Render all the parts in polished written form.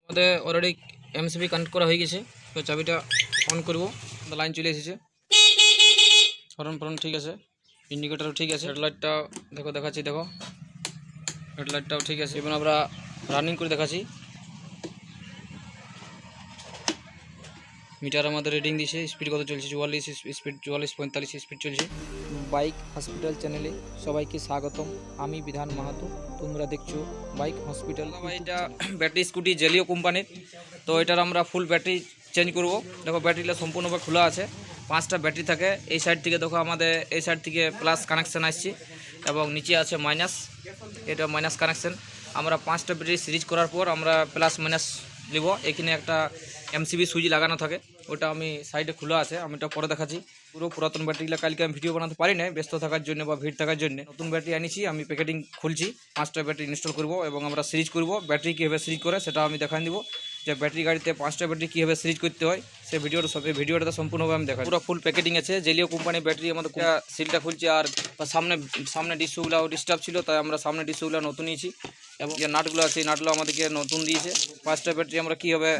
আমাদের already MCB connect করা হয়ে গেছে। তো চাবিটা অন করব, লাইন চলে এসেছে, হর্ন ফর্ন ঠিক আছে, ইন্ডিকেটারও ঠিক আছে, হেডলাইটটা দেখো দেখাচ্ছি, দেখো হেডলাইটটাও ঠিক আছে। এবং আমরা রানিং করে দেখাচ্ছি, মিটার আমাদের রিডিং দিছে, স্পিড কত চলছে 44 স্পিড, 44-45 স্পিড চলছে। বাইক হসপিটাল চ্যানেলে সবাইকে স্বাগতম। আমি বিধান মাহাতো, তোমরা দেখছো বাইক হসপিটাল। এটা ব্যাটারি স্কুটি জেলিও কোম্পানির। তো এটার আমরা ফুল ব্যাটারি চেঞ্জ করব। দেখো ব্যাটারিটা সম্পূর্ণভাবে খোলা আছে, 5টা ব্যাটারি থাকে। এই সাইড থেকে দেখো আমাদের এই সাইড থেকে প্লাস কানেকশান আসছে এবং নিচে আছে মাইনাস, এটা মাইনাস কানেকশান। আমরা 5টা ব্যাটারি সিরিজ করার পর আমরা প্লাস মাইনাস নিব। এখানে একটা এমসিবি সুইচ লাগানো থাকে, ওটা আমি সাইডে খোলা আছে, আমি এটা পরে দেখাচ্ছি। পুরো পুরাতন ব্যাটারিগুলো কালকে আমি ভিডিও বানাতে পারি না, ব্যস্ত থাকার জন্য বা ভিড় থাকার জন্য। নতুন ব্যাটারি আনিছি, আমি প্যাকেটিং খুলছি, 5টা ব্যাটারি ইনস্টল করব এবং আমরা সিরিজ করব। ব্যাটারি কীভাবে সিরিজ করে সেটা আমি দেখাই দিব, যে ব্যাটারি গাড়িতে 5টা ব্যাটারি কীভাবে সিরিজ করতে হয় সেই ভিডিওটা সম্পূর্ণভাবে আমি দেখাই। পুরো ফুল প্যাকেটিং আছে, জেলিও কোম্পানির ব্যাটারি। আমাদের সিলটা খুলছে, আর সামনে ডিসগুলো ডিস্টার্ব ছিল, তাই আমরা সামনে ডিসগুলো নতুন নিয়েছি এবং যে নাটগুলো আছে এই নাটগুলো আমাদেরকে নতুন দিয়েছে। 5টা ব্যাটারি আমরা কীভাবে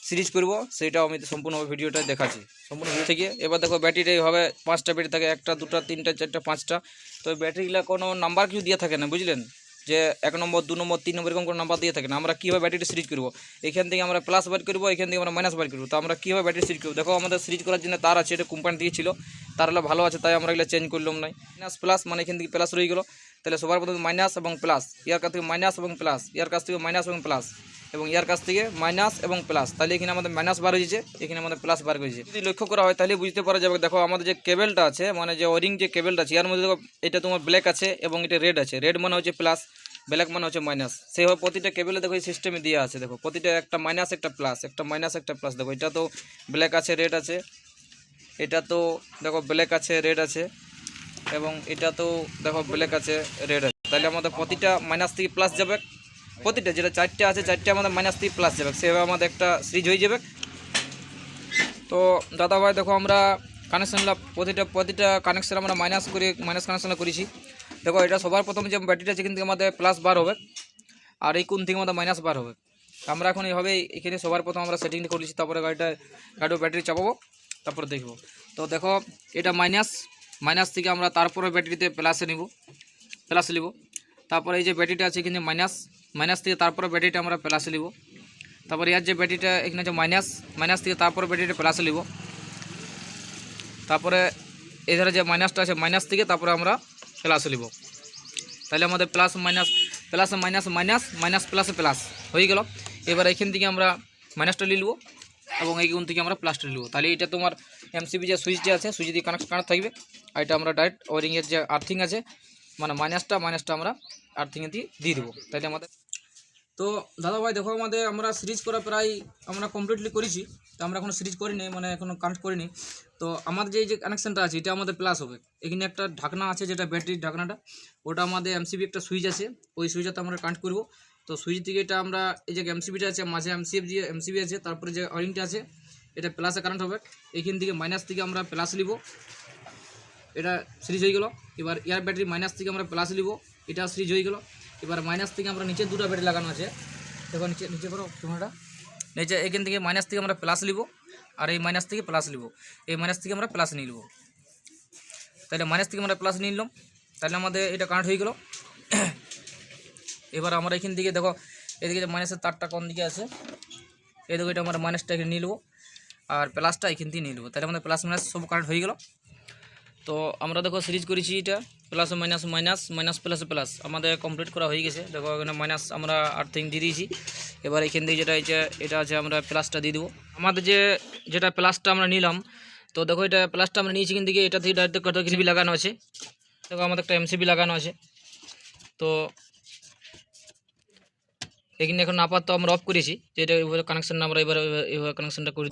সিরিজ করব সেটাও আমি সম্পূর্ণ ভিডিওটা দেখাচ্ছি, সম্পূর্ণ ভিডিও থেকে। এবার দেখো ব্যাটারিটা এইভাবে 5টা ব্যাটারি থাকে, 1টা 2টা 3টা 4টা 5টা। তো ব্যাটারিগুলো কোনো নাম্বার কিছু দিয়ে থাকে না, বুঝলেন, যে 1 নম্বর 2 নম্বর 3 নম্বর এরকম কোনো নাম্বার দিয়ে থাকে না। আমরা কীভাবে ব্যাটারিটা সিরিজ করবো, এখান থেকে আমরা প্লাস বার করবো, এখান থেকে আমরা মাইনাস বার করবো। তো আমরা কীভাবে ব্যাটারি সিরিজ করবো, দেখো আমাদের সিরিজ করার জন্য তার আছে, এটা কোম্পানি দিয়েছিল, তার হলো ভালো আছে, তাই আমরা এগুলো চেঞ্জ করলাম নাই। মাইনাস প্লাস মানে এখান থেকে প্লাস রয়ে গেলো, তাহলে সবার প্রথমে মাইনাস এবং প্লাস, ইয়ার কাছ থেকে মাইনাস এবং প্লাস, ইয়ার কাছ থেকে মাইনাস এবং প্লাস, এবং ইয়ার কাছ থেকে মাইনাস এবং প্লাস। তাহলে এখানে আমাদের মাইনাস বার হয়েছে, এখানে আমাদের প্লাস বার হয়েছে। যদি লক্ষ্য করা হয় তাহলে বুঝতে পারা যাবে। দেখো আমাদের যে কেবেলটা আছে, মানে যে ওয়ারিং যে কেবেলটা আছে, এর মধ্যে দেখো এটা তোমার ব্ল্যাক আছে এবং এটা রেড আছে। রেড মানে হচ্ছে প্লাস, ব্ল্যাক মানে হচ্ছে মাইনাস। সেইভাবে প্রতিটা কেবেলে দেখো এই সিস্টেমে দেওয়া আছে। দেখো প্রতিটা একটা মাইনাস একটা প্লাস, একটা মাইনাস একটা প্লাস। দেখো এটা তো ব্ল্যাক আছে রেড আছে, এটা তো দেখো ব্ল্যাক আছে রেড আছে, এবং এটা তো দেখো ব্ল্যাক আছে রেড আছে। তাহলে আমাদের প্রতিটা মাইনাস থেকে প্লাস যাবে, প্রতিটা যেটা 4টে আছে 4টে আমাদের মাইনাস থেকে প্লাস যাবে, সেভাবে আমাদের একটা সিরিজ হয়ে যাবে। তো দাদা ভাই দেখো আমরা কানেকশানটা প্রতিটা কানেকশান আমরা মাইনাস কানেকশানটা করেছি। দেখো এটা সবার প্রথমে যে ব্যাটারিটা আছে, কিন্তু আমাদের প্লাস বার হবে, আর এই কোন থেকে আমাদের মাইনাস বার হবে। আমরা এখন এইভাবে এখানে সবার প্রথম আমরা সেটিংটা করেছি, তারপরে গাড়ির ব্যাটারি চাপাবো, তারপরে দেখব। তো দেখো এটা মাইনাস থেকে আমরা তারপরে ব্যাটারিতে প্লাসে নিব, তারপরে এই যে ব্যাটারিটা আছে এখানে মাইনাস থেকে তারপরে ব্যাটারিটা আমরা প্লাসে নিব। তারপরে ইয়ার যে ব্যাটারিটা এখানে আছে মাইনাস থেকে তারপরে ব্যাটারিটা প্লাসে নিব। তারপরে এধারে যে মাইনাসটা আছে মাইনাস থেকে তারপরে আমরা প্লাসে নিব। তাহলে আমাদের প্লাস মাইনাস মাইনাস প্লাসে প্লাস হয়ে গেল। এবার এখান থেকে আমরা মাইনাসটা নিলব এবং এইখান থেকে আমরা প্লাসটা নিলব। তাহলে এটা তোমার এমসিবি যে সুইচটা আছে, সুইচ দিয়ে কানেক্ট থাকবে। আর এটা আমরা ডাইরেক্ট ওয়ারিংয়ের যে আর্থিং আছে, মানে মাইনাসটা আমরা আর্থিংয়ে দিয়ে দেবো। তাইলে আমাদের তো দাদাভাই দেখো আমরা সিরিজ করা প্রায় আমরা কমপ্লিটলি করেছি। তো আমরা এখনও সিরিজ করিনি, মানে এখনও কানেক্ট করিনি। তো আমাদের যে কানেকশানটা আছে এটা আমাদের প্লাস হবে। এখানে একটা ঢাকনা আছে, যেটা ব্যাটারির ঢাকনাটা, ওটা আমাদের এমসিবি একটা সুইচ আছে, ওই সুইচটাতে আমরা কানেক্ট করব। তো সুইচ থেকে এটা আমরা এই যে এমসিবিটা আছে, মাঝে এমসিবি আছে, তারপরে যে ওয়ারিংটা আছে এটা প্লাসে কানেক্ট হবে। এখান থেকে মাইনাস থেকে আমরা প্লাস নিব, এটা সিরিজ হয়ে গেল। এবার এয়ার ব্যাটারি মাইনাস থেকে আমরা প্লাস নিব, এটা সিরিজ হয়ে গেল। এবার মাইনাস থেকে আমরা নিচে 2টা ব্যাটারি লাগানো আছে, দেখো নিচে করো তোমরা, নিচে এখান থেকে মাইনাস থেকে আমরা প্লাস নিব, আর এই মাইনাস থেকে প্লাস নিব, এই মাইনাস থেকে আমরা প্লাস নিয়ে নেব। তাহলে মাইনাস থেকে আমরা প্লাস নিয়ে নিলাম, তাহলে আমাদের এটা কানেক্ট হয়ে গেল। এবার আমরা এখান থেকে দেখো এদিকে যে মাইনাসের তারটা কোন দিকে আছে, এই দেখো এটা আমরা মাইনাসটা এখানে নিয়ে নেবো, আর প্লাসটা এখান থেকে নিয়ে নেবো। তাহলে আমাদের প্লাস মাইনাস সব কানেক্ট হয়ে গেল। তো আমরা দেখো সিরিজ করেছি, এটা প্লাস মাইনাস প্লাস আমাদের কমপ্লিট করা হয়ে গেছে। দেখো এখানে মাইনাস আমরা আর্থিং দিয়ে দিয়েছি। এবার এখান থেকে এটা আছে আমরা প্লাসটা দিয়ে দেবো। আমাদের যেটা প্লাসটা আমরা নিলাম, তো দেখো এটা প্লাসটা আমরা নিয়েছি, কিন্তু এটা থেকে ডাইরেক্ট কত এমসিবি লাগানো আছে। দেখো আমাদের একটা এমসিবি লাগানো আছে। তো এখানে এখন আপাতত আমরা অফ করেছি, যে এটা কানেকশানটা আমরা এবার কানেকশানটা করি।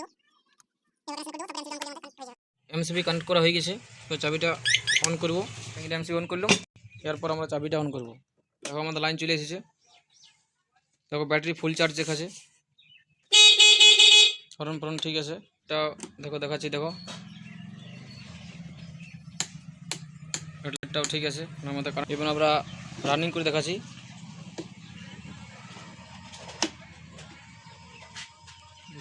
এমসিবি কানেক্ট করা হয়ে গেছে। তো চাবিটা অন করব, এটা এমসিবি অন করলাম, এরপর আমরা চাবিটা অন করব। দেখো আমাদের লাইন চলে এসেছে, দেখো ব্যাটারি ফুল চার্জ দেখাচ্ছে, হর্ন ফর্ন ঠিক আছে, এটা দেখো দেখাচ্ছি, দেখো হেডলাইটটাও ঠিক আছে আমাদের। এবং আমরা রানিং করে দেখাচ্ছি,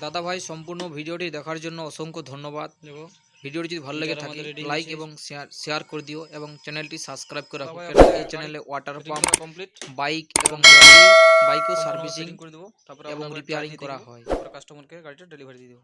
দাদা ভাই সম্পূর্ণ ভিডিওটি দেখার জন্য অসংখ্য ধন্যবাদ। দেখো ভিডিওটি যদি ভালো লেগে আমাদের থাকে ready লাইক হয়েছে। এবং শেয়ার করে দিও এবং চ্যানেলটি সাবস্ক্রাইব করে রাখো। সবাই কেননা আমাদের এই চ্যানেলে ওয়াটার ফিটিং পাম্প, করা কমপ্লিট, বাইক এবং বাইকও সার্ভিসিং করে দেবো, তারপরে এবং আমরা রিপেয়ারিং charge দিয়ে করা দিব, হয়। তারপরে কাস্টমারকে গাড়িটা ডেলিভারি দিয়ে দেবো।